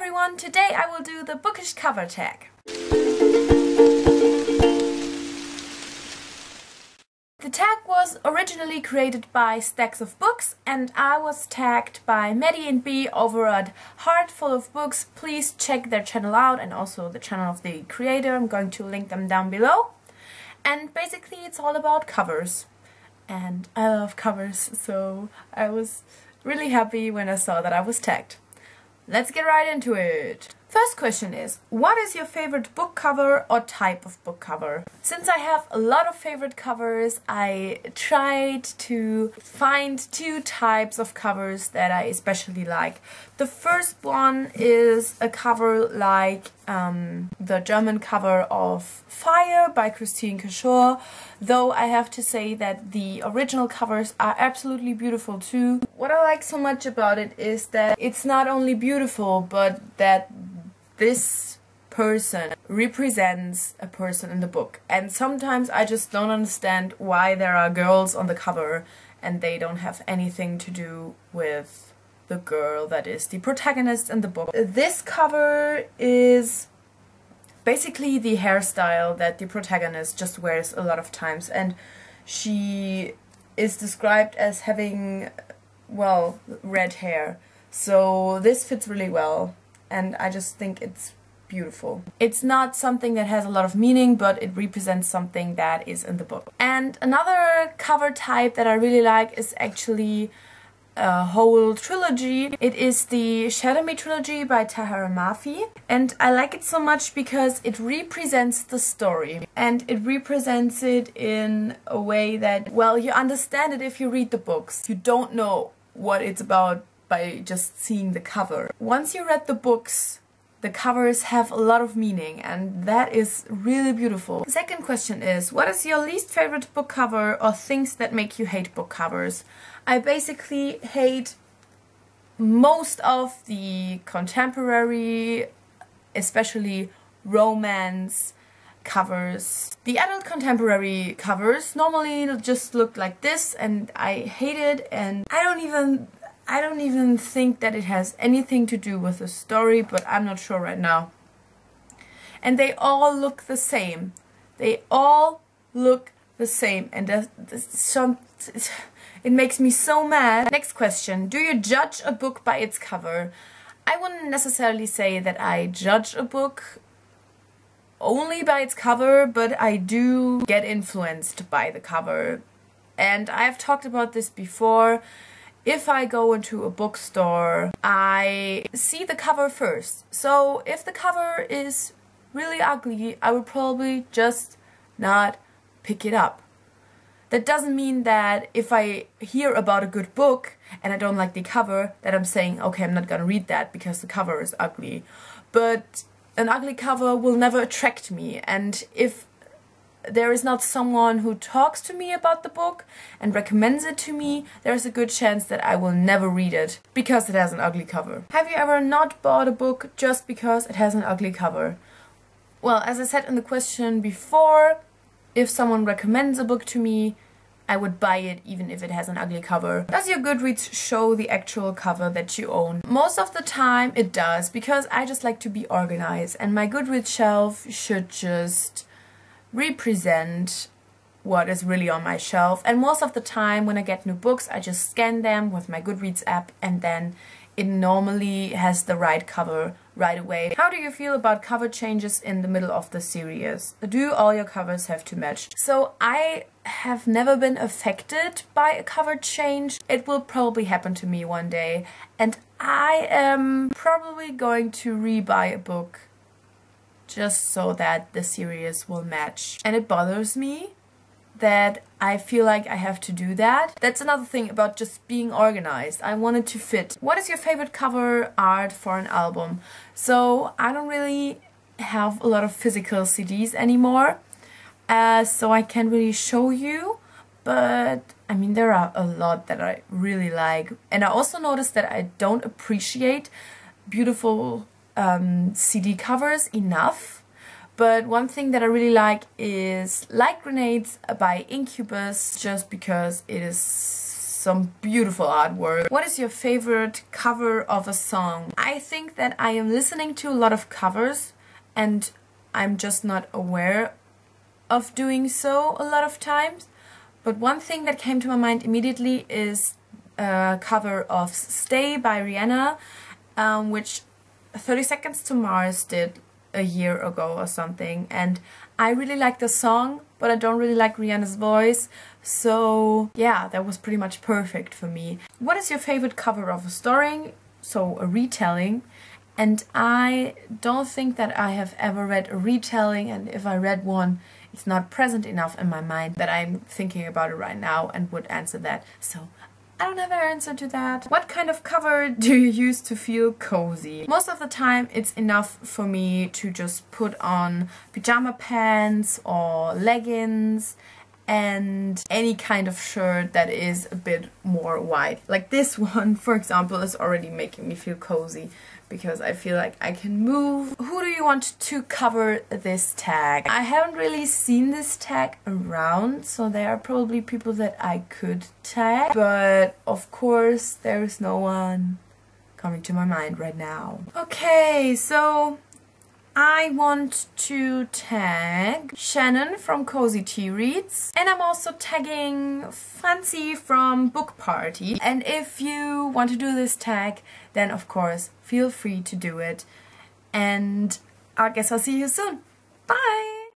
everyone! Today I will do the bookish cover tag. The tag was originally created by Stacks of Books and I was tagged by Maddie and B over at Heart Full of Books. Please check their channel out and also the channel of the creator. I'm going to link them down below. And basically it's all about covers. And I love covers, so I was really happy when I saw that I was tagged. Let's get right into it. First question is, what is your favorite book cover or type of book cover? Since I have a lot of favorite covers, I tried to find two types of covers that I especially like. The first one is a cover like the German cover of Fire by Christine Cashore, though I have to say that the original covers are absolutely beautiful too. What I like so much about it is that it's not only beautiful, but that this person represents a person in the book. And sometimes I just don't understand why there are girls on the cover and they don't have anything to do with the girl that is the protagonist in the book. This cover is basically the hairstyle that the protagonist just wears a lot of times, and she is described as having, well, red hair. So this fits really well. And I just think it's beautiful. It's not something that has a lot of meaning, but it represents something that is in the book. And another cover type that I really like is actually a whole trilogy. It is the Shadow Me trilogy by Tahereh Mafi. And I like it so much because it represents the story. And it represents it in a way that, well, you understand it if you read the books. You don't know what it's about by just seeing the cover. Once you read the books, the covers have a lot of meaning, and that is really beautiful. The second question is, what is your least favorite book cover or things that make you hate book covers? I basically hate most of the contemporary, especially romance covers. The adult contemporary covers normally just look like this, and I hate it, and I don't even think that it has anything to do with the story, but I'm not sure right now. And they all look the same. They all look the same, and it makes me so mad. Next question. Do you judge a book by its cover? I wouldn't necessarily say that I judge a book only by its cover, but I do get influenced by the cover. And I've talked about this before. If I go into a bookstore, I see the cover first. So if the cover is really ugly, I would probably just not pick it up. That doesn't mean that if I hear about a good book and I don't like the cover, that I'm saying, okay, I'm not gonna read that because the cover is ugly. But an ugly cover will never attract me, and if there is not someone who talks to me about the book and recommends it to me, there's a good chance that I will never read it because it has an ugly cover. Have you ever not bought a book just because it has an ugly cover? Well, as I said in the question before, if someone recommends a book to me, I would buy it even if it has an ugly cover. Does your Goodreads show the actual cover that you own? Most of the time it does, because I just like to be organized, and my Goodreads shelf should just represent what is really on my shelf. And most of the time when I get new books, I just scan them with my Goodreads app, and then it normally has the right cover right away. How do you feel about cover changes in the middle of the series? Do all your covers have to match? So I have never been affected by a cover change. It will probably happen to me one day, and I am probably going to rebuy a book just so that the series will match. And it bothers me that I feel like I have to do that. That's another thing about just being organized. I want it to fit. What is your favorite cover art for an album? So I don't really have a lot of physical CDs anymore, so I can't really show you, but I mean there are a lot that I really like. And I also noticed that I don't appreciate beautiful CD covers enough. But one thing that I really like is Like Grenades by Incubus, just because it is some beautiful artwork. What is your favorite cover of a song? I think that I am listening to a lot of covers and I'm just not aware of doing so a lot of times. But one thing that came to my mind immediately is a cover of Stay by Rihanna, which 30 Seconds to Mars did a year ago or something, and I really like the song, but I don't really like Rihanna's voice, so yeah, that was pretty much perfect for me. What is your favorite cover of a story? So a retelling. And I don't think that I have ever read a retelling, and if I read one, it's not present enough in my mind that I'm thinking about it right now and would answer that. So I don't have an answer to that. What kind of cover do you use to feel cozy? Most of the time it's enough for me to just put on pajama pants or leggings and any kind of shirt that is a bit more wide. Like this one, for example, is already making me feel cozy because I feel like I can move. Who do you want to cover this tag? I haven't really seen this tag around, so there are probably people that I could tag, but of course there is no one coming to my mind right now. Okay, so I want to tag Shannon from Cozy Tea Reads, and I'm also tagging Francie from Book Party. And if you want to do this tag, then of course feel free to do it, and I guess I'll see you soon. Bye!